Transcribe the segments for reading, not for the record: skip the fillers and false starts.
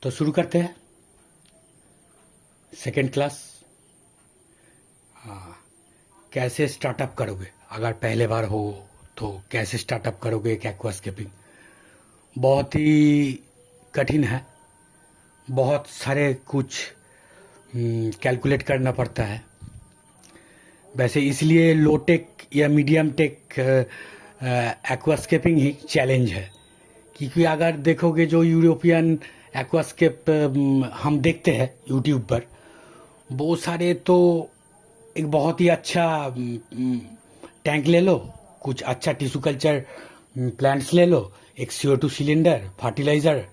तो शुरू करते हैं। Second class. हाँ, कैसे स्टार्टअप करोगे अगर पहले बार हो तो कैसे स्टार्टअप करोगे एक एक्वास्केपिंग। बहुत ही कठिन है, बहुत सारे कुछ कैलकुलेट करना पड़ता है। वैसे इसलिए लो टेक या मीडियम टेक एक्वास्केपिंग ही चैलेंज है, क्योंकि अगर देखोगे जो यूरोपियन एक्वास्केप हम देखते हैं यूट्यूब पर, वो सारे तो एक बहुत ही अच्छा टैंक ले लो, कुछ अच्छा टिश्यू कल्चर प्लांट्स ले लो, एक CO2 सिलेंडर, फर्टिलाइज़र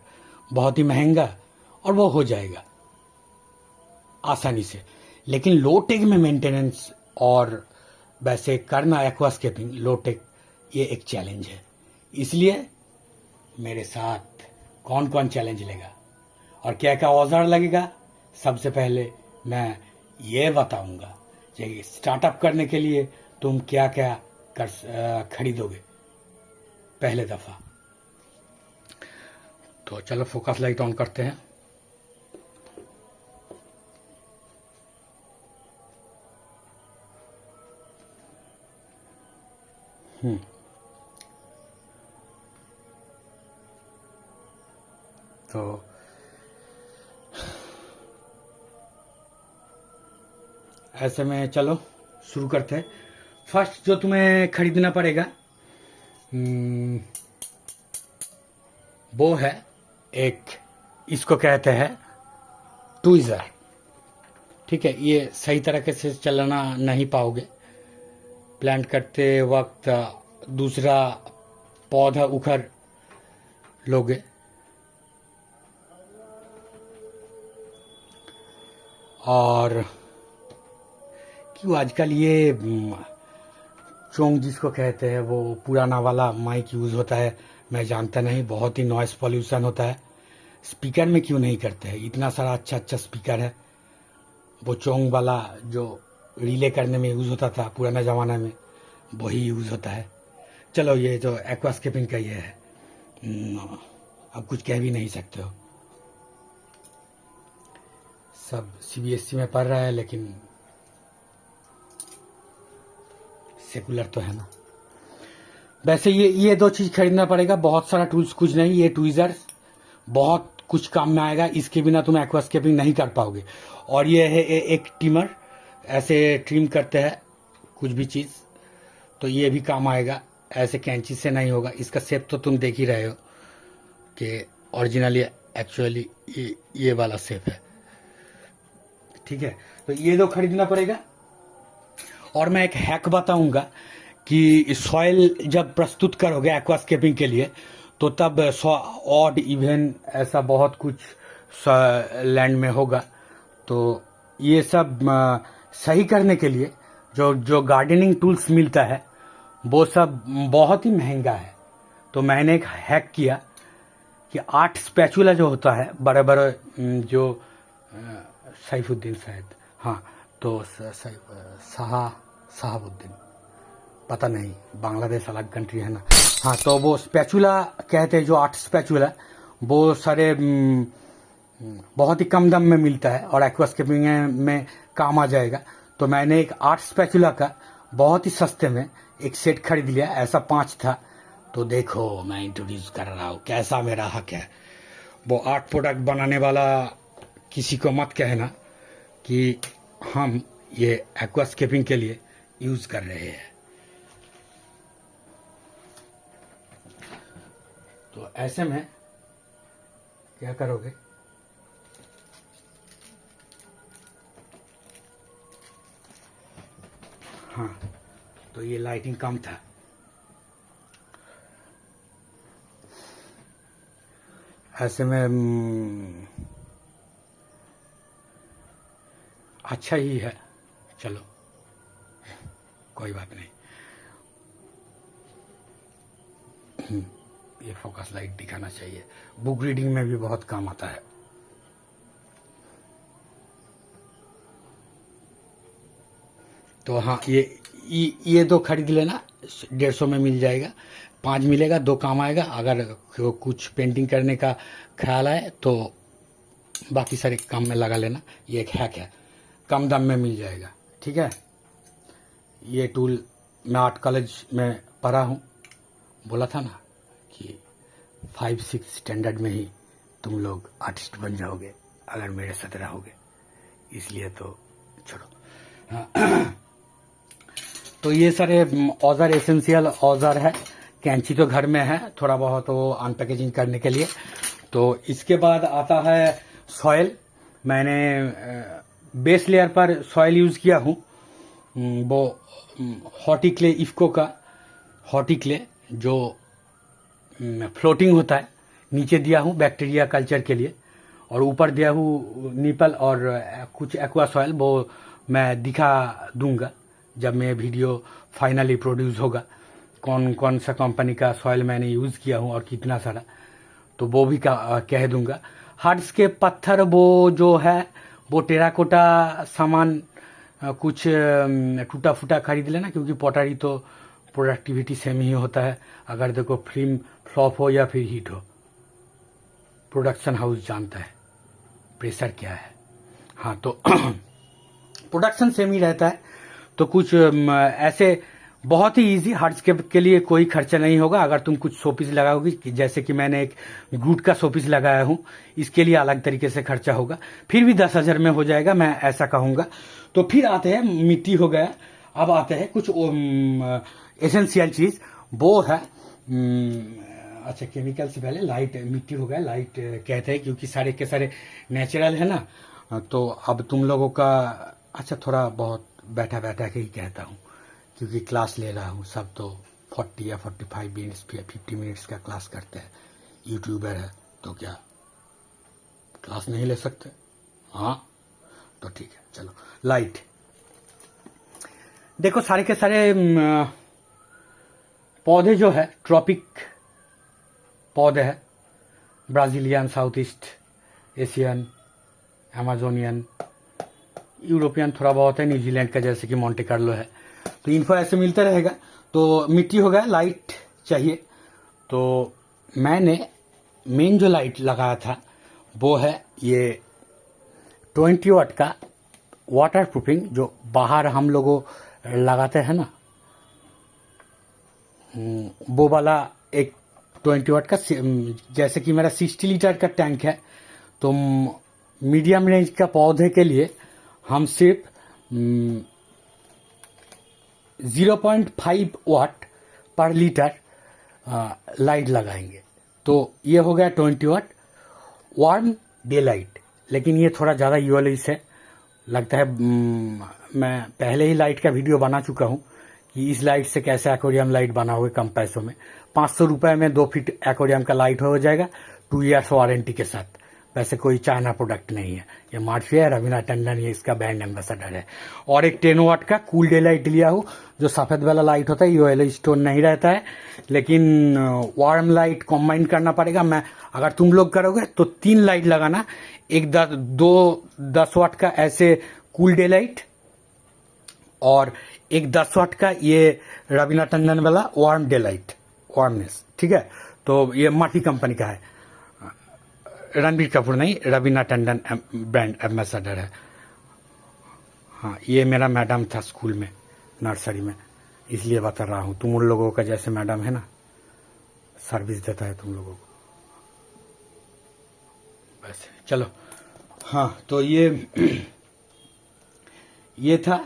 बहुत ही महंगा, और वो हो जाएगा आसानी से। लेकिन लो टेक में मेंटेनेंस और वैसे करना एक्वास्केपिंग लो टेक, ये एक चैलेंज है। इसलिए मेरे साथ कौन कौन चैलेंज लेगा और क्या क्या औजार लगेगा, सबसे पहले मैं ये बताऊंगा कि स्टार्टअप करने के लिए तुम क्या क्या खरीदोगे पहले दफ़ा। तो चलो फोकस लाइट ऑन करते हैं। तो ऐसे में चलो शुरू करते हैं। फर्स्ट जो तुम्हें खरीदना पड़ेगा वो है एक, इसको कहते हैं ट्वीज़र। ठीक है, ये सही तरीके से चलाना नहीं पाओगे। प्लांट करते वक्त दूसरा पौधा उखड़ लोगे। और क्यों आजकल ये चोंग जिसको कहते हैं वो पुराना वाला माइक यूज़ होता है, मैं जानता नहीं, बहुत ही नॉइस पॉल्यूशन होता है। स्पीकर में क्यों नहीं करते हैं? इतना सारा अच्छा अच्छा स्पीकर है। वो चोंग वाला जो रिले करने में यूज़ होता था पुराना ज़माना में, वही यूज़ होता है। चलो, ये जो एक्वास्केपिंग का ये है, अब कुछ कह भी नहीं सकते हो। सब CBSE में पढ़ रहा है, लेकिन सेकुलर तो है ना। वैसे ये दो चीज़ खरीदना पड़ेगा, बहुत सारा टूल्स कुछ नहीं। ये ट्वीज़र बहुत कुछ काम में आएगा, इसके बिना तुम एक्वास्केपिंग नहीं कर पाओगे। और ये है एक ट्रिमर, ऐसे ट्रिम करते हैं कुछ भी चीज़, तो ये भी काम आएगा। ऐसे कैंची से नहीं होगा। इसका शेप तो तुम देख ही रहे हो कि ओरिजिनली एक्चुअली ये वाला शेप है। ठीक है, तो ये दो खरीदना पड़ेगा। और मैं एक हैक बताऊंगा कि सॉइल जब प्रस्तुत करोगे एक्वास्केपिंग के लिए, तो तब ऑड इवन ऐसा बहुत कुछ लैंड में होगा। तो ये सब सही करने के लिए जो गार्डनिंग टूल्स मिलता है वो सब बहुत ही महंगा है। तो मैंने एक हैक किया कि 8 स्पैचुला जो होता है बड़े बड़े, जो सैफुद्दीन शायद, हाँ, तो शहाबुद्दीन, पता नहीं, बांग्लादेश अलग कंट्री है ना। हाँ, तो वो स्पैचुला कहते हैं, जो 8 स्पैचुला, वो सारे बहुत ही कम दाम में मिलता है और एक्वास्केपिंग में काम आ जाएगा। तो मैंने एक 8 स्पैचुला का बहुत ही सस्ते में एक सेट खरीद लिया। ऐसा 5 था। तो देखो, मैं इंट्रोड्यूस कर रहा हूँ, कैसा मेरा हक है। वो 8 प्रोडक्ट बनाने वाला किसी को मत कहना कि हम ये एक्वास्केपिंग के लिए यूज कर रहे हैं। तो ऐसे में क्या करोगे, हाँ, तो ये लाइटिंग कम था। ऐसे में अच्छा ही है, चलो कोई बात नहीं। ये फोकस लाइट दिखाना चाहिए, बुक रीडिंग में भी बहुत काम आता है। तो हाँ, ये दो खरीद लेना, 150 में मिल जाएगा। 5 मिलेगा, 2 काम आएगा। अगर कुछ पेंटिंग करने का ख्याल आए तो बाकी सारे काम में लगा लेना। ये एक हैक है, कम दाम में मिल जाएगा, ठीक है। ये टूल मैं आर्ट कॉलेज में पढ़ा हूँ, बोला था ना कि 5-6 स्टैंडर्ड में ही तुम लोग आर्टिस्ट बन जाओगे अगर मेरे साथ रहोगे, इसलिए तो छोड़ो। तो ये सारे औजार, एसेंशियल औजार है। कैंची तो घर में है, थोड़ा बहुत वो अनपैकेजिंग करने के लिए। तो इसके बाद आता है सॉयल। मैंने बेस लेयर पर सॉयल यूज़ किया हूँ, वो हॉटी क्ले, इफ्को का हॉटी क्ले जो फ्लोटिंग होता है, नीचे दिया हूँ बैक्टीरिया कल्चर के लिए, और ऊपर दिया हूँ निपल और कुछ एक्वा सॉयल। वो मैं दिखा दूंगा जब मैं वीडियो फाइनली प्रोड्यूस होगा, कौन कौन सा कंपनी का सॉयल मैंने यूज़ किया हूँ और कितना सारा, तो वो भी कह दूंगा। हार्ड्स के पत्थर वो जो है वो टेराकोटा सामान कुछ टूटा फूटा खरीद लेना, क्योंकि पॉटरी तो प्रोडक्टिविटी सेम ही होता है। अगर देखो फिल्म फ्लॉप हो या फिर हिट हो, प्रोडक्शन हाउस जानता है प्रेशर क्या है। हाँ, तो प्रोडक्शन सेम ही रहता है। तो कुछ ऐसे बहुत ही इजी हार्ड्स के लिए कोई खर्चा नहीं होगा। अगर तुम कुछ शोपीस लगाओगी, जैसे कि मैंने एक गुड का शोपीस लगाया हूँ, इसके लिए अलग तरीके से खर्चा होगा, फिर भी 10,000 में हो जाएगा, मैं ऐसा कहूँगा। तो फिर आते हैं, मिट्टी हो गया, अब आते हैं कुछ एसेंशियल चीज, वो है अच्छा केमिकल से पहले लाइट। मिट्टी हो गया, लाइट कहते हैं क्योंकि सारे के सारे नेचुरल है ना। तो अब तुम लोगों का अच्छा थोड़ा बहुत बैठा बैठा के ही कहता हूँ, क्योंकि क्लास ले रहा हूँ। सब तो 40 या 45 मिनट्स या 50 मिनट्स का क्लास करते हैं। यूट्यूबर है तो क्या क्लास नहीं ले सकते? हाँ, तो ठीक है, चलो। लाइट देखो, सारे के सारे पौधे जो है ट्रॉपिक पौधे है, Brazilian, south east Asian, Amazonian, European थोड़ा बहुत है, न्यूजीलैंड का जैसे कि मोंटे कार्लो है। तो इनको ऐसे मिलता रहेगा। तो मिट्टी हो गया, लाइट चाहिए। तो मैंने मेन जो लाइट लगाया था वो है ये 20 वाट का वाटर प्रूफिंग, जो बाहर हम लोगों लगाते हैं ना, वो वाला एक 20 वाट का। जैसे कि मेरा 60 लीटर का टैंक है, तो मीडियम रेंज का पौधे के लिए हम सिर्फ 0.5 वाट पर लीटर लाइट लगाएंगे। तो ये हो गया 20 वाट वार्म डे लाइट। लेकिन ये थोड़ा ज़्यादा यूएलई है लगता है। मैं पहले ही लाइट का वीडियो बना चुका हूँ कि इस लाइट से कैसे एक्वेरियम लाइट बनाओगे कम पैसों में। 500 रुपये में 2 फीट एक्वेरियम का लाइट हो जाएगा, 2 ईयर्स वारंटी के साथ। वैसे कोई चाइना प्रोडक्ट नहीं है, ये मार्फिया है, रवीना टंडन ये इसका ब्रांड एम्बेसडर है। और एक 10 वाट का कूल डे लाइट लिया हूँ, जो सफेद वाला लाइट होता है, यूएलई स्टोन नहीं रहता है, लेकिन वार्म लाइट कॉम्बाइन करना पड़ेगा। मैं अगर तुम लोग करोगे तो 3 लाइट लगाना, एक 10 वाट का ऐसे कूल डे लाइट, और एक 10 वाट का ये रवीना टंडन वाला वार्म डे लाइट, वार्मनेस, ठीक है। तो ये मार्फी कंपनी का है, रणबीर कपूर नहीं, रवीना टंडन ब्रांड एम्बेसडर है। हाँ, ये मेरा मैडम था स्कूल में, नर्सरी में, इसलिए बता रहा हूँ। तुम उन लोगों का जैसे मैडम है ना, सर्विस देता है तुम लोगों को। बस चलो। हाँ, तो ये था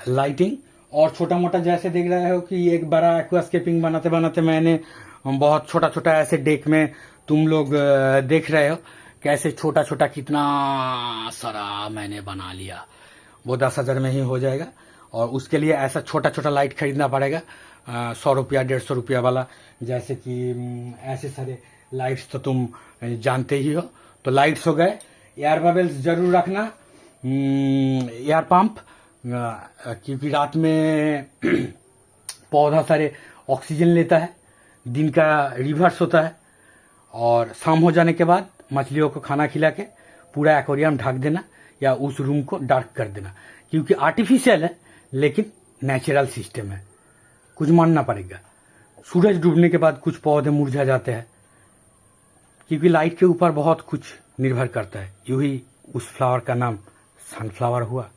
लाइटिंग। और छोटा मोटा जैसे देख रहे हो कि एक बड़ा एक्वास्केपिंग बनाते बनाते मैंने बहुत छोटा छोटा ऐसे डेक में, तुम लोग देख रहे हो कैसे छोटा छोटा कितना सारा मैंने बना लिया। वो 10,000 में ही हो जाएगा। और उसके लिए ऐसा छोटा छोटा लाइट खरीदना पड़ेगा, 100 रुपया 150 रुपया वाला। जैसे कि ऐसे सारे लाइट्स तो तुम जानते ही हो। तो लाइट्स हो गए। एयर बबल्स जरूर रखना, एयर पंप, क्योंकि रात में पौधा सारे ऑक्सीजन लेता है, दिन का रिवर्स होता है। और शाम हो जाने के बाद मछलियों को खाना खिला के पूरा एक्वेरियम ढक देना, या उस रूम को डार्क कर देना, क्योंकि आर्टिफिशियल है लेकिन नेचुरल सिस्टम है, कुछ मानना पड़ेगा। सूरज डूबने के बाद कुछ पौधे मुरझा जाते हैं, क्योंकि लाइट के ऊपर बहुत कुछ निर्भर करता है। यूं ही उस फ्लावर का नाम सनफ्लावर हुआ,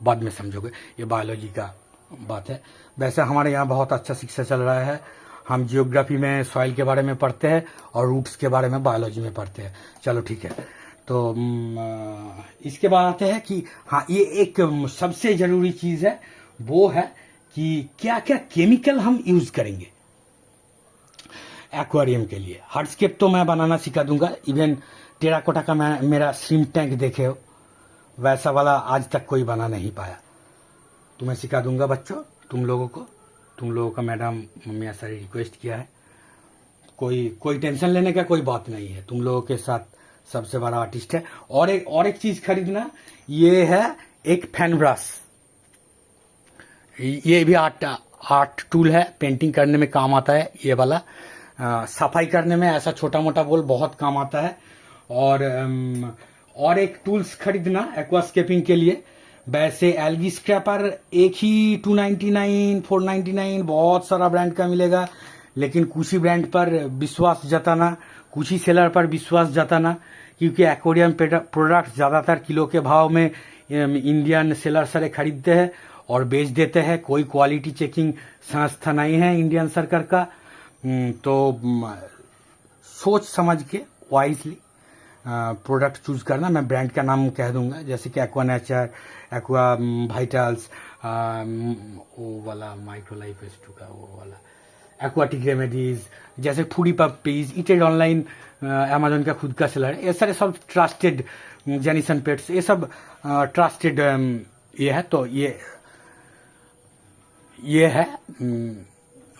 बाद में समझोगे, ये बायोलॉजी का बात है। वैसे हमारे यहाँ बहुत अच्छा शिक्षा चल रहा है। हम जियोग्राफी में सॉइल के बारे में पढ़ते हैं और रूट्स के बारे में बायोलॉजी में पढ़ते हैं। चलो ठीक है, तो इसके बाद आते हैं कि हाँ, ये एक सबसे ज़रूरी चीज़ है, वो है कि क्या क्या केमिकल हम यूज़ करेंगे एक्वेरियम के लिए। हार्डस्केप तो मैं बनाना सिखा दूंगा, इवन टेराकोटा का मैं मेरा श्रिम्प टैंक देखे हो, वैसा वाला आज तक कोई बना नहीं पाया। तुम्हें सिखा दूंगा बच्चों, तुम लोगों का मैडम मम्मी सर रिक्वेस्ट किया है। कोई टेंशन लेने का कोई बात नहीं है, तुम लोगों के साथ सबसे बड़ा आर्टिस्ट है। और एक चीज खरीदना, ये है एक फैन ब्रश। ये भी आर्ट टूल है, पेंटिंग करने में काम आता है ये वाला। सफाई करने में ऐसा छोटा मोटा बोल बहुत काम आता है। और एक टूल्स खरीदना एक्वास्केपिंग के लिए। वैसे एलगी स्क्रैपर एक ही 299 499 बहुत सारा ब्रांड का मिलेगा, लेकिन कुछ ही ब्रांड पर विश्वास जताना, कुछ ही सेलर पर विश्वास जताना, क्योंकि एक्वेरियम प्रोडक्ट ज़्यादातर किलो के भाव में इंडियन सेलर सारे खरीदते हैं और बेच देते हैं। कोई क्वालिटी चेकिंग संस्था नहीं है इंडियन सरकार का। तो सोच समझ के वाइजली प्रोडक्ट चूज करना। मैं ब्रांड का नाम कह दूंगा, जैसे कि एक्वा नेचर, एक्वा वाइटल्स, वो वाला माइक्रो लाइफ एस2 का वो वाला, एक्वाटिक रेमेडीज, जैसे फूडी पपीज, ईटेड ऑनलाइन, अमेजोन का खुद का सेलर है। ये सारे सब ट्रस्टेड, जेनिसन पेट्स, ये सब ट्रस्टेड ये है। तो ये है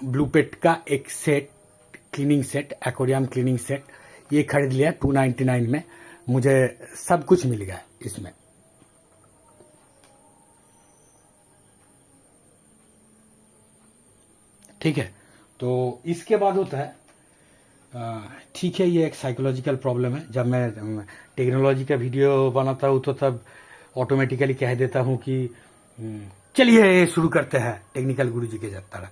ब्लू पेट का एक set, cleaning set, aquarium cleaning set. ये खरीद लिया 299 में, मुझे सब कुछ मिल गया इसमें। ठीक है, तो इसके बाद होता है, ठीक है, ये एक साइकोलॉजिकल प्रॉब्लम है। जब मैं टेक्नोलॉजी का वीडियो बनाता हूँ तो तब ऑटोमेटिकली कह देता हूँ कि चलिए शुरू करते हैं टेक्निकल गुरुजी के तरह।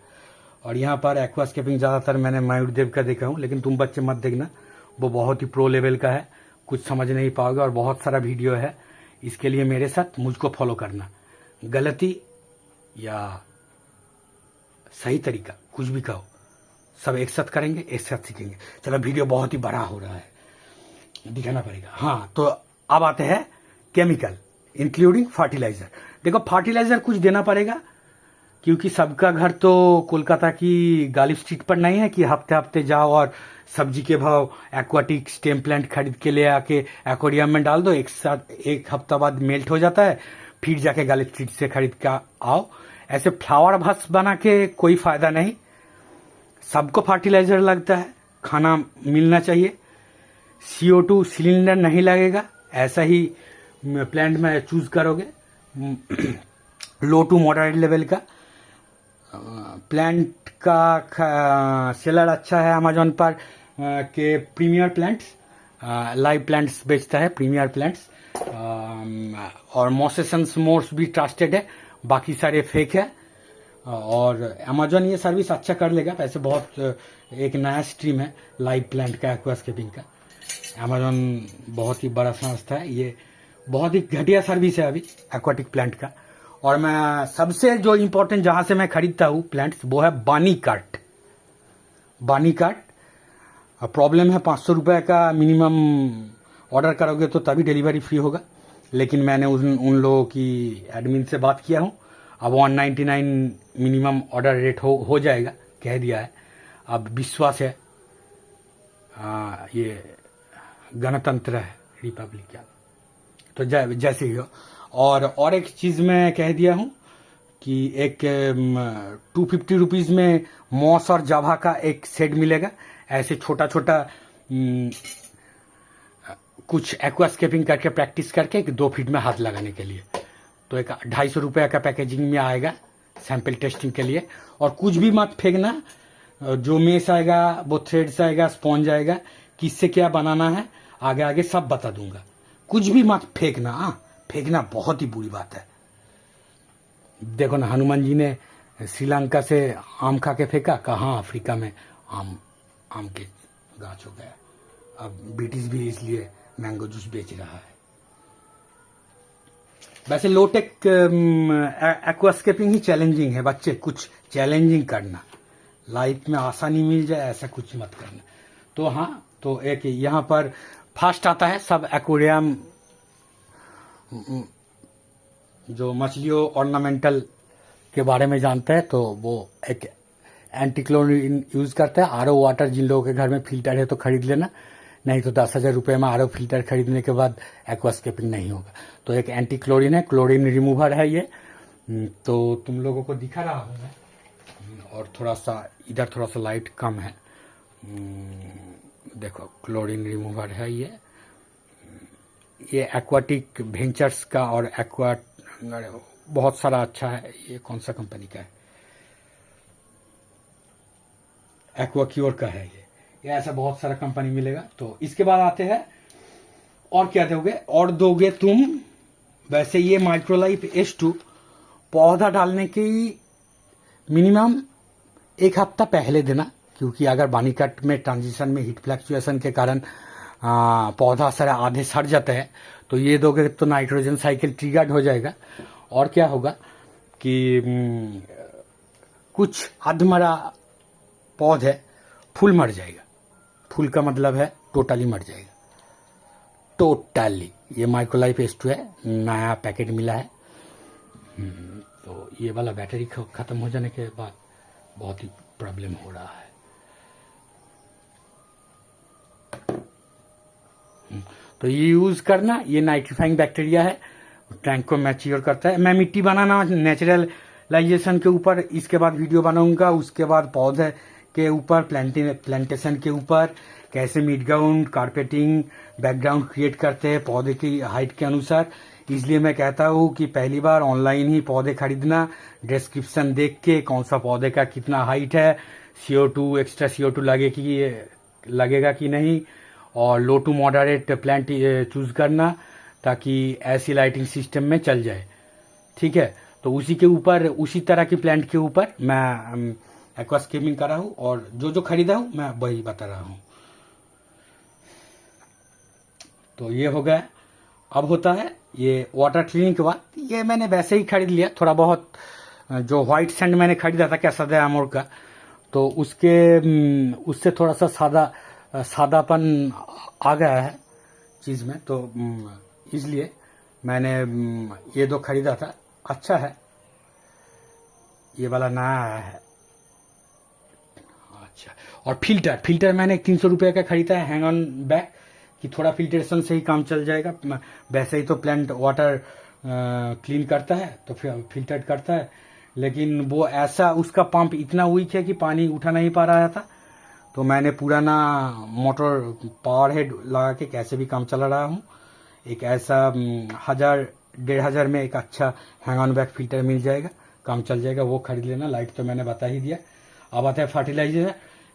और यहाँ पर एक्वास्केपिंग ज़्यादातर मैंने मयूरदेव का देखा हूँ, लेकिन तुम बच्चे मत देखना, वो बहुत ही प्रो लेवल का है, कुछ समझ नहीं पाओगे और बहुत सारा वीडियो है। इसके लिए मेरे साथ मुझको फॉलो करना। गलती या सही तरीका कुछ भी कहो, सब एक साथ करेंगे, एक साथ सीखेंगे। चलो, वीडियो बहुत ही बड़ा हो रहा है, दिखाना पड़ेगा। हाँ, तो अब आते हैं केमिकल इंक्लूडिंग फर्टिलाइजर। देखो, फर्टिलाइजर कुछ देना पड़ेगा, क्योंकि सबका घर तो कोलकाता की गालिब स्ट्रीट पर नहीं है कि हफ्ते हफ्ते जाओ और सब्जी के भाव एक्वाटिक स्टेम प्लांट खरीद के ले आके एक्वेरियम में डाल दो, एक हफ्ता बाद मेल्ट हो जाता है, फिर जाके गालिब स्ट्रीट से खरीद के आओ। ऐसे फ्लावर भस बना के कोई फायदा नहीं। सबको फर्टिलाइजर लगता है, खाना मिलना चाहिए। CO2 सिलेंडर नहीं लगेगा, ऐसा ही प्लांट में चूज करोगे। लो टू मॉडरेट लेवल का प्लांट का सेलर अच्छा है अमेजोन पर के प्रीमियर प्लांट्स, लाइव प्लांट्स बेचता है, प्रीमियर प्लांट्स। और मोसेसन्स मोर्स भी ट्रस्टेड है, बाकी सारे फेक है। और अमेजोन ये सर्विस अच्छा कर लेगा। वैसे बहुत एक नया स्ट्रीम है लाइव प्लांट का, एक्वास्केपिंग का। अमेजोन बहुत ही बड़ा संस्था है, ये बहुत ही घटिया सर्विस है अभी एक्वाटिक प्लांट का। और मैं सबसे जो इम्पोर्टेंट जहां से मैं खरीदता हूँ प्लांट्स, वो है बानी कार्ट। बानी कार्ट प्रॉब्लम है, 500 रुपये का मिनिमम ऑर्डर करोगे तो तभी डिलीवरी फ्री होगा। लेकिन मैंने उन लोगों की एडमिन से बात किया हूँ, अब 199 मिनिमम ऑर्डर रेट हो जाएगा, कह दिया है। अब विश्वास है, ये गणतंत्र है, रिपब्लिक का, तो जैसे ही हो। और एक चीज मैं कह दिया हूं कि एक 250 रुपीज में मॉस और जावा का एक सेट मिलेगा। ऐसे छोटा छोटा कुछ एक्वास्केपिंग करके प्रैक्टिस करके 2 फीट में हाथ लगाने के लिए, तो एक 250 रुपये का पैकेजिंग में आएगा सैंपल टेस्टिंग के लिए। और कुछ भी मत फेंकना, जो मेस आएगा, वो थ्रेड्स आएगा, स्पॉन्ज आएगा, किससे क्या बनाना है आगे आगे सब बता दूंगा। कुछ भी मत फेंकना, फेंकना बहुत ही बुरी बात है। देखो ना, हनुमान जी ने श्रीलंका से आम खा के फेंका, कहाँ अफ्रीका में आम के गाछ हो गया। अब ब्रिटिश भी इसलिए मैंगो जूस बेच रहा है। वैसे लोटेक एक्वास्केपिंग ही चैलेंजिंग है बच्चे, कुछ चैलेंजिंग करना, लाइफ में आसानी मिल जाए ऐसा कुछ मत करना। तो हाँ, तो एक यहाँ पर फास्ट आता है सब एक्वेरियम, जो मछलियों ऑर्नामेंटल के बारे में जानते हैं तो वो एक एंटी क्लोरीन यूज़ करता है। आरओ वाटर जिन लोगों के घर में फिल्टर है तो खरीद लेना, नहीं तो 10,000 रुपये में आरओ फिल्टर खरीदने के बाद एक्वास्केपिंग नहीं होगा। तो एक एंटी क्लोरीन है, क्लोरीन रिमूवर है ये। तो तुम लोगों को दिखा रहा हूँ मैं, और थोड़ा सा इधर थोड़ा सा लाइट कम है। देखो क्लोरीन रिमूवर है ये एक्वाटिक वेंचर्स का और एक्वा बहुत सारा अच्छा है। ये कौन सा कंपनी का है? एक्वाक्योर का है ये ऐसा बहुत सारा कंपनी मिलेगा। तो इसके बाद आते हैं और क्या दोगे, और दोगे तुम वैसे ये माइक्रोलाइफ S2 पौधा डालने की मिनिमम 1 हफ्ता पहले देना, क्योंकि अगर बानी कट में ट्रांजिशन में हीट फ्लक्चुएशन के कारण पौधा सारा आधे सड़ जाते हैं, तो ये दोगे तो नाइट्रोजन साइकिल ट्रिगर्ड हो जाएगा। और क्या होगा कि कुछ अधमरा पौधे फूल मर जाएगा। फूल का मतलब है टोटली मर जाएगा, टोटली। ये माइक्रोलाइफ S2 है, नया पैकेट मिला है। तो ये वाला बैटरी खत्म हो जाने के बाद बहुत ही प्रॉब्लम हो रहा है। तो ये यूज करना, ये नाइट्रीफाइंग बैक्टीरिया है, टैंक को मैच्योर करता है। मैं मिट्टी बनाना नेचुरलाइजेशन के ऊपर इसके बाद वीडियो बनाऊंगा, उसके बाद पौधे के ऊपर प्लांटेशन के ऊपर कैसे mid ground carpeting background create करते हैं पौधे की हाइट के अनुसार। इसलिए मैं कहता हूँ कि पहली बार ऑनलाइन ही पौधे खरीदना, डिस्क्रिप्शन देख के कौन सा पौधे का कितना हाइट है, CO2 एक्स्ट्रा CO2 लगेगा कि नहीं, और लो टू मॉडरेट प्लांट चूज करना ताकि ऐसी लाइटिंग सिस्टम में चल जाए। ठीक है, तो उसी के ऊपर उसी तरह की प्लांट के ऊपर मैं एक्वास्केपिंग कर रहा हूँ, और जो खरीदा हूँ मैं वही बता रहा हूँ। तो ये हो गया। अब होता है ये वाटर क्लीनिंग के बाद, ये मैंने वैसे ही खरीद लिया थोड़ा बहुत। जो व्हाइट सैंड मैंने खरीदा था कैसादे अमोर का, तो उससे थोड़ा सा सादापन आ गया है चीज़ में, तो इसलिए मैंने ये 2 खरीदा था। अच्छा है, ये वाला नया आया है। अच्छा, और फिल्टर मैंने 300 रुपये का खरीदा है, हैंग ऑन बैक, कि थोड़ा फिल्ट्रेशन से ही काम चल जाएगा। वैसे ही तो प्लांट वाटर क्लीन करता है तो फिर फिल्टर करता है, लेकिन वो ऐसा उसका पंप इतना वीक है कि पानी उठा नहीं पा रहा था। तो मैंने पुराना मोटर पावर हेड लगा के कैसे भी काम चला रहा हूँ। एक ऐसा 1,000-1,500 में एक अच्छा हैंग ऑन बैक फिल्टर मिल जाएगा, काम चल जाएगा, वो खरीद लेना। लाइट तो मैंने बता ही दिया। अब आता है फर्टिलाइजर,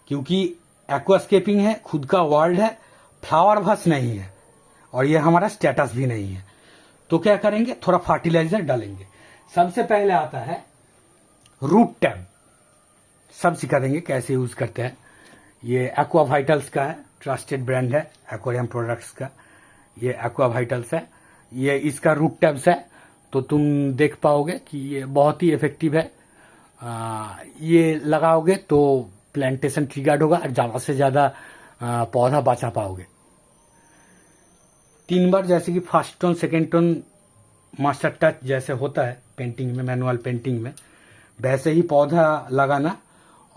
क्योंकि एक्वास्केपिंग है, खुद का वर्ल्ड है, फ्लावर बस नहीं है, और ये हमारा स्टेटस भी नहीं है। तो क्या करेंगे, थोड़ा फर्टिलाइजर डालेंगे। सबसे पहले आता है रूट टैब, सब सिखा देंगे कैसे यूज करते हैं। ये एक्वा वाइटल्स का है, ट्रस्टेड ब्रांड है एक्वेरियम प्रोडक्ट्स का। ये एक्वा वाइटल्स है, ये इसका रूट टैब्स है, तो तुम देख पाओगे कि ये बहुत ही इफेक्टिव है। ये लगाओगे तो प्लांटेशन ट्रिगर्ड होगा और ज़्यादा से ज़्यादा पौधा बचा पाओगे। 3 बार, जैसे कि first tone second tone master touch जैसे होता है पेंटिंग में, मैनुअल पेंटिंग में, वैसे ही पौधा लगाना।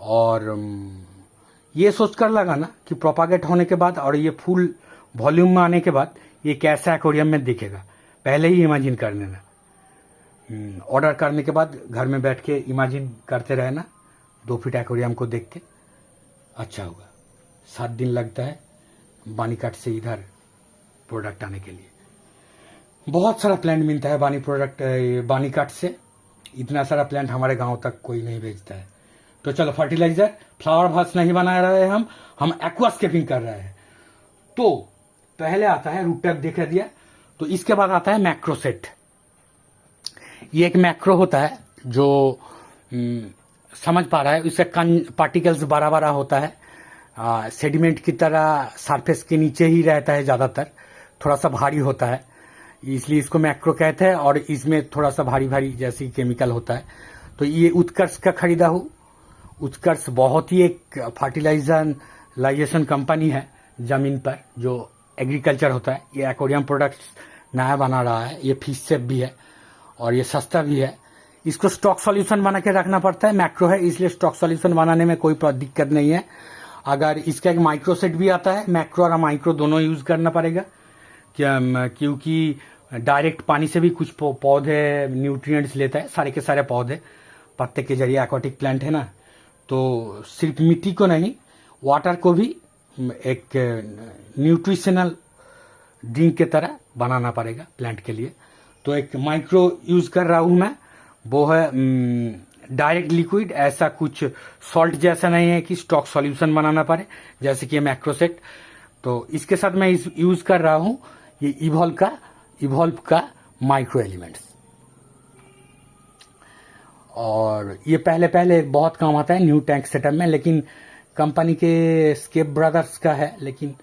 और ये सोचकर लगाना कि प्रोपागेट होने के बाद और ये फुल वॉल्यूम में आने के बाद ये कैसा एक्वेरियम में दिखेगा, पहले ही इमेजिन कर लेना। ऑर्डर करने के बाद घर में बैठ के इमेजिन करते रहना, 2 फीट एक्वेरियम को देख के, अच्छा होगा। 7 दिन लगता है बानीकट से इधर प्रोडक्ट आने के लिए। बहुत सारा प्लांट मिलता है बानीकट से, इतना सारा प्लांट हमारे गांव तक कोई नहीं भेजता है। तो चलो, फर्टिलाइजर, फ्लावर भास नहीं बना रहे हैं हम एक्वास्केपिंग कर रहे हैं। तो पहले आता है रूट टैप, दिखा दिया। तो इसके बाद आता है मैक्रो सेट। ये एक मैक्रो होता है जो समझ पा रहा है, इससे पार्टिकल्स बड़ा बड़ा होता है, सेडिमेंट की तरह सरफेस के नीचे ही रहता है, ज़्यादातर थोड़ा सा भारी होता है, इसलिए इसको मैक्रो कहते हैं। और इसमें थोड़ा सा भारी भारी जैसी केमिकल होता है। तो ये उत्कर्ष का खरीदा हूँ। उत्कर्ष बहुत ही एक फर्टिलाइजेशन कंपनी है जमीन पर, जो एग्रीकल्चर होता है। ये एक्वेरियम प्रोडक्ट्स नया बना रहा है। ये फिश सेफ भी है और ये सस्ता भी है। इसको स्टॉक सॉल्यूशन बना के रखना पड़ता है। मैक्रो है इसलिए स्टॉक सॉल्यूशन बनाने में कोई दिक्कत नहीं है। अगर इसका एक माइक्रो सेट भी आता है, मैक्रो और माइक्रो दोनों यूज करना पड़ेगा, क्योंकि डायरेक्ट पानी से भी कुछ पौधे न्यूट्रिएंट्स लेता है। सारे के सारे पौधे पत्ते के जरिए एक्वाटिक प्लांट है ना, तो सिर्फ मिट्टी को नहीं, वाटर को भी एक न्यूट्रिशनल ड्रिंक की तरह बनाना पड़ेगा प्लांट के लिए। तो एक माइक्रो यूज कर रहा हूं मैं, वो है डायरेक्ट लिक्विड। ऐसा कुछ सॉल्ट जैसा नहीं है कि स्टॉक सॉल्यूशन बनाना पड़े, जैसे कि मैक्रोसेट। तो इसके साथ मैं यूज कर रहा हूं ये इवॉल्व का माइक्रो एलिमेंट्स। और ये पहले बहुत काम आता है न्यू टैंक सेटअप में, लेकिन कंपनी के स्केप ब्रदर्स का है। लेकिन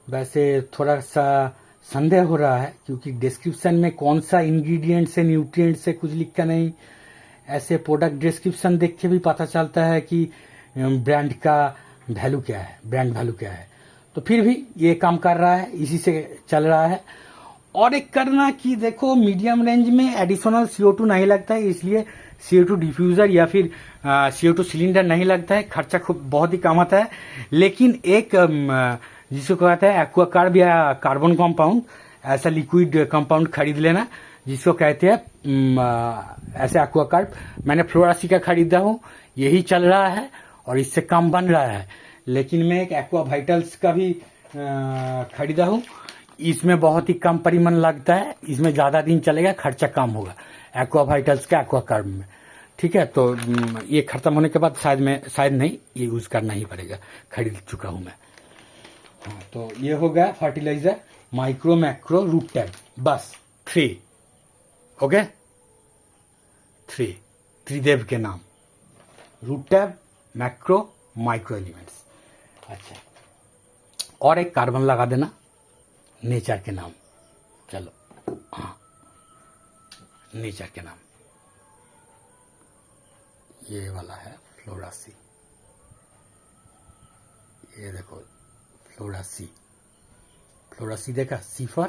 वैसे थोड़ा सा संदेह हो रहा है, क्योंकि डिस्क्रिप्शन में कौन सा इंग्रेडिएंट से न्यूट्रिएंट से कुछ लिखा नहीं। ऐसे प्रोडक्ट डिस्क्रिप्शन देख के भी पता चलता है कि ब्रांड का वैल्यू क्या है, ब्रांड वैल्यू क्या है। तो फिर भी ये काम कर रहा है, इसी से चल रहा है। और एक करना कि देखो, मीडियम रेंज में एडिशनल CO2 नहीं लगता है, इसलिए CO2 डिफ्यूजर या फिर CO2 सिलेंडर नहीं लगता है। खर्चा खूब बहुत ही कम आता है। लेकिन एक जिसको कहते हैं एक्वाकार्ब या कार्बन कंपाउंड, ऐसा लिक्विड कंपाउंड खरीद लेना, जिसको कहते हैं ऐसे एक्वाकार्ब। मैंने फ्लोरासी का खरीदा हूँ, यही चल रहा है और इससे कम बन रहा है। लेकिन मैं एक एक्वा वाइटल्स का भी खरीदा हूँ। इसमें बहुत ही कम परिमाण लगता है, इसमें ज्यादा दिन चलेगा, खर्चा कम होगा एक्वा वाइटल्स का एक्वाकार्ब में। ठीक है, तो ये खत्म होने के बाद शायद नहीं, ये यूज करना ही पड़ेगा, खरीद चुका हूं मैं। हाँ, तो ये हो गया fertiliser, micro, macro, root tab, बस 3। ओके, 3 त्रिदेव के नाम, root tab, macro, micro elements. अच्छा, और एक कार्बन लगा देना नेचर के नाम। चलो, हाँ, नेचर के नाम ये वाला है फ्लोरासी। ये देखो फ्लोरासी, फ्लोरासी देखा, सी फॉर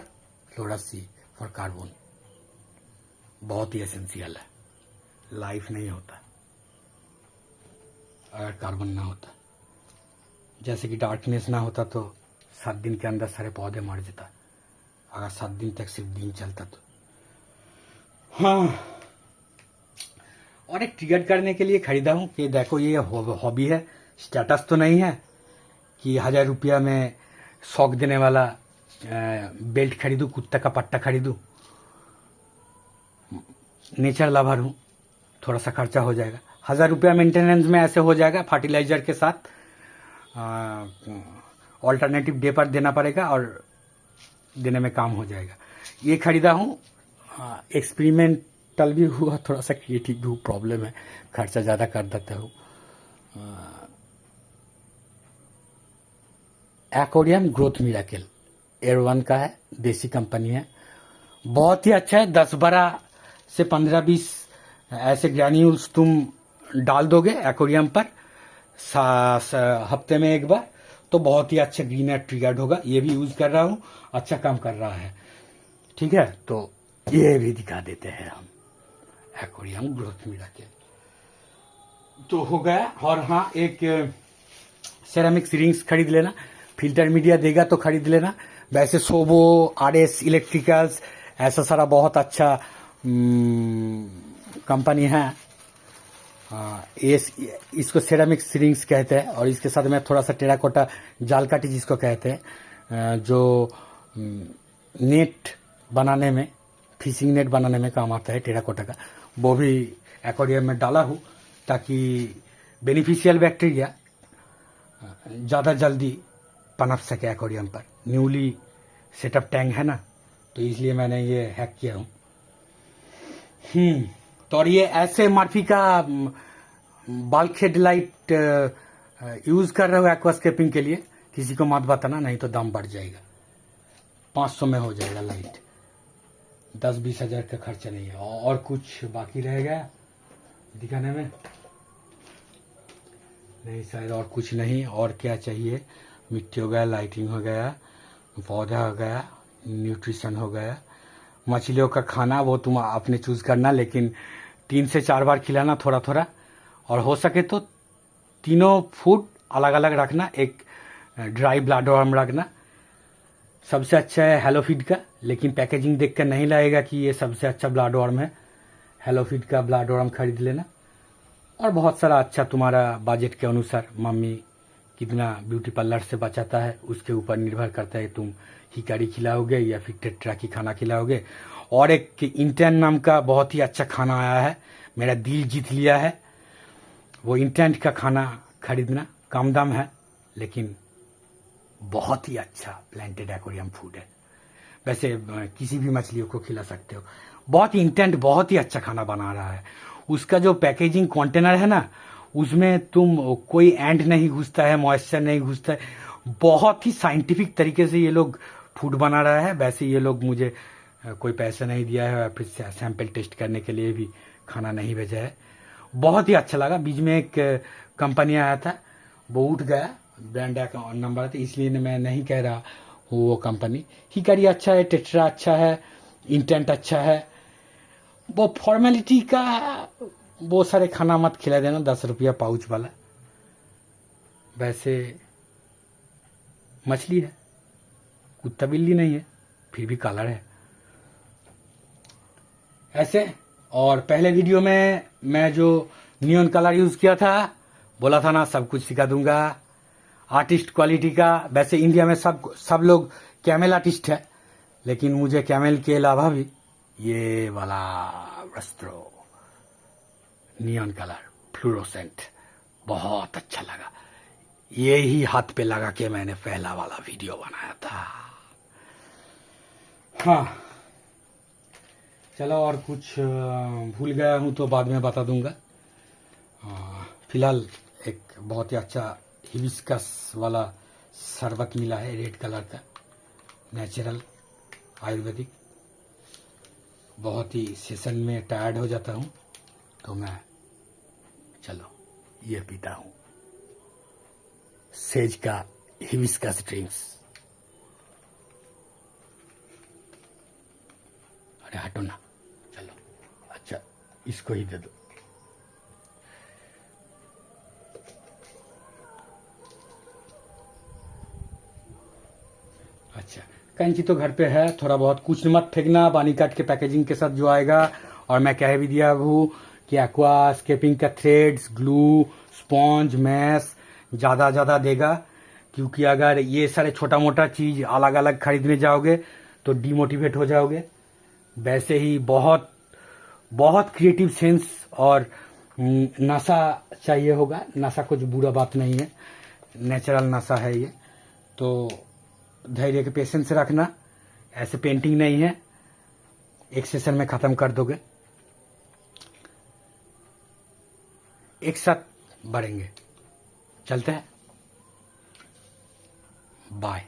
फ्लोरासी फॉर कार्बन। बहुत ही एसेंशियल है, लाइफ नहीं होता अगर कार्बन ना होता। जैसे कि डार्कनेस ना होता तो 7 दिन के अंदर सारे पौधे मर जाता, अगर 7 दिन तक सिर्फ दिन चलता तो। हाँ, और एक ट्रिगर करने के लिए खरीदा हूं कि देखो ये हॉबी है, स्टेटस तो नहीं है कि 1000 रुपया में शौक देने वाला बेल्ट खरीदूं, कुत्ता का पट्टा खरीदूं। नेचर लवर हूं, थोड़ा सा खर्चा हो जाएगा। 1000 रुपया मेंटेनेंस में ऐसे हो जाएगा, फर्टिलाइजर के साथ ऑल्टरनेटिव डे पर देना पड़ेगा और देने में काम हो जाएगा। ये खरीदा हूं, एक्सपेरिमेंटल भी हुआ, थोड़ा सा क्रिएटिव भी प्रॉब्लम है, खर्चा ज़्यादा कर देता हूँ। एक्वेरियम ग्रोथ मिरेकल एयर1 का है, देसी कंपनी है, बहुत ही अच्छा है। 10-12 से 15-20 ऐसे ग्रैन्यूल्स तुम डाल दोगे एक्वेरियम पर हफ्ते में एक बार, तो बहुत ही अच्छा ग्रीनर ट्रिगर्ड होगा। ये भी यूज कर रहा हूँ, अच्छा काम कर रहा है। ठीक है, तो ये भी दिखा देते हैं हम, एक्वेरियम ग्रोथ मिरेकल तो हो गया। और हाँ, एक सेरामिक सिरिंग्स खरीद लेना, फिल्टर मीडिया देगा तो खरीद लेना। वैसे सोबो, RS इलेक्ट्रिकल्स, ऐसा सारा बहुत अच्छा कंपनी है। इसको सेरामिक सिरिंग्स कहते हैं। और इसके साथ में थोड़ा सा टेराकोटा जाल काटी जिसको कहते हैं, जो नेट बनाने में, फिशिंग नेट बनाने में काम आता है टेराकोटा का, वो भी एक्वेरियम में डाला हूँ, ताकि बेनिफिशियल बैक्टीरिया ज़्यादा जल्दी पनप सके एक्वेरियम पर। न्यूली सेटअप टैंक है ना, तो इसलिए मैंने ये हैक किया हूँ। तो और ये ऐसे मर्फी का बल्क हेडलाइट यूज़ कर रहे हो एक्वास्केपिंग के लिए, किसी को मत बताना, नहीं तो दाम बढ़ जाएगा। 500 में हो जाएगा लाइट, 10-20 हज़ार का खर्चा नहीं है। और कुछ बाकी रह गया दिखाने में? नहीं शायद और कुछ नहीं। और क्या चाहिए? मिट्टी हो गया, लाइटिंग हो गया, पौधा हो गया, न्यूट्रिशन हो गया, मछलियों का खाना वो तुम अपने चूज़ करना, लेकिन 3 से 4 बार खिलाना थोड़ा थोड़ा। और हो सके तो तीनों फूड अलग अलग रखना, एक ड्राई ब्लड वर्म रखना। सबसे अच्छा है हेलो फीड का, लेकिन पैकेजिंग देखकर नहीं लगेगा कि ये सबसे अच्छा ब्लड वर्म है। हेलो फीड का ब्लड वर्म खरीद लेना। और बहुत सारा अच्छा तुम्हारा बजट के अनुसार, मम्मी कितना ब्यूटी पार्लर से बचाता है उसके ऊपर निर्भर करता है, तुम हिकारी खिलाओगे या फिर टेट्रा की खाना खिलाओगे। और एक इंटेन नाम का बहुत ही अच्छा खाना आया है, मेरा दिल जीत लिया है। वो इंटेंट का खाना खरीदना, कम दाम है लेकिन बहुत ही अच्छा प्लांटेड एक्वेरियम फूड है। वैसे किसी भी मछलियों को खिला सकते हो। बहुत ही इंटेंट, बहुत ही अच्छा खाना बना रहा है। उसका जो पैकेजिंग कंटेनर है ना, उसमें तुम कोई एंड नहीं घुसता है, मॉइस्चर नहीं घुसता है। बहुत ही साइंटिफिक तरीके से ये लोग फूड बना रहा है। वैसे ये लोग मुझे कोई पैसा नहीं दिया है, फिर सैंपल टेस्ट करने के लिए भी खाना नहीं भेजा है। बहुत ही अच्छा लगा। बीच में एक कंपनी आया था, वो उठ गया, ब्रांड नंबर था, इसलिए मैं नहीं कह रहा हूँ वो कंपनी। हिकारी अच्छा है, टेट्रा अच्छा है, इंटेंट अच्छा है। वो फॉर्मेलिटी का वो सारे खाना मत खिला देना 10 रुपया पाउच वाला। वैसे मछली है, कुत्ता बिल्ली नहीं है, फिर भी कलर है ऐसे। और पहले वीडियो में मैं जो नियॉन कलर यूज किया था, बोला था ना सब कुछ सिखा दूंगा, आर्टिस्ट क्वालिटी का। वैसे इंडिया में सब लोग कैमल आर्टिस्ट है, लेकिन मुझे कैमल के अलावा भी ये वाला वस्त्रो नियॉन कलर फ्लोरोसेंट बहुत अच्छा लगा। ये ही हाथ पे लगा के मैंने पहला वाला वीडियो बनाया था। हाँ चलो, और कुछ भूल गया हूँ तो बाद में बता दूंगा। फिलहाल एक बहुत ही अच्छा हिबिस्कस वाला शरबत मिला है, रेड कलर का, नेचुरल आयुर्वेदिक। बहुत ही सेशन में टायर्ड हो जाता हूँ तो मैं चलो ये पीता हूँ, सेज का हिबिस्कस ड्रिंक्स। अरे हटो ना, चलो अच्छा इसको ही दे दो। अच्छा, कैंची तो घर पे है, थोड़ा बहुत, कुछ मत फेंकना, पानी काट के पैकेजिंग के साथ जो आएगा। और मैं कह भी दिया हूँ कि एक्वास्केपिंग का थ्रेड्स, ग्लू, स्पॉन्ज, मैश ज़्यादा देगा, क्योंकि अगर ये सारे छोटा मोटा चीज़ अलग अलग खरीदने जाओगे तो डीमोटिवेट हो जाओगे। वैसे ही बहुत बहुत क्रिएटिव सेंस और नशा चाहिए होगा। नशा कुछ बुरा बात नहीं है, नेचुरल नशा है ये। तो धैर्य के पेशेंस रखना, ऐसे पेंटिंग नहीं है, एक सेशन में ख़त्म कर दोगे, एक साथ बढ़ेंगे। चलते हैं, बाय।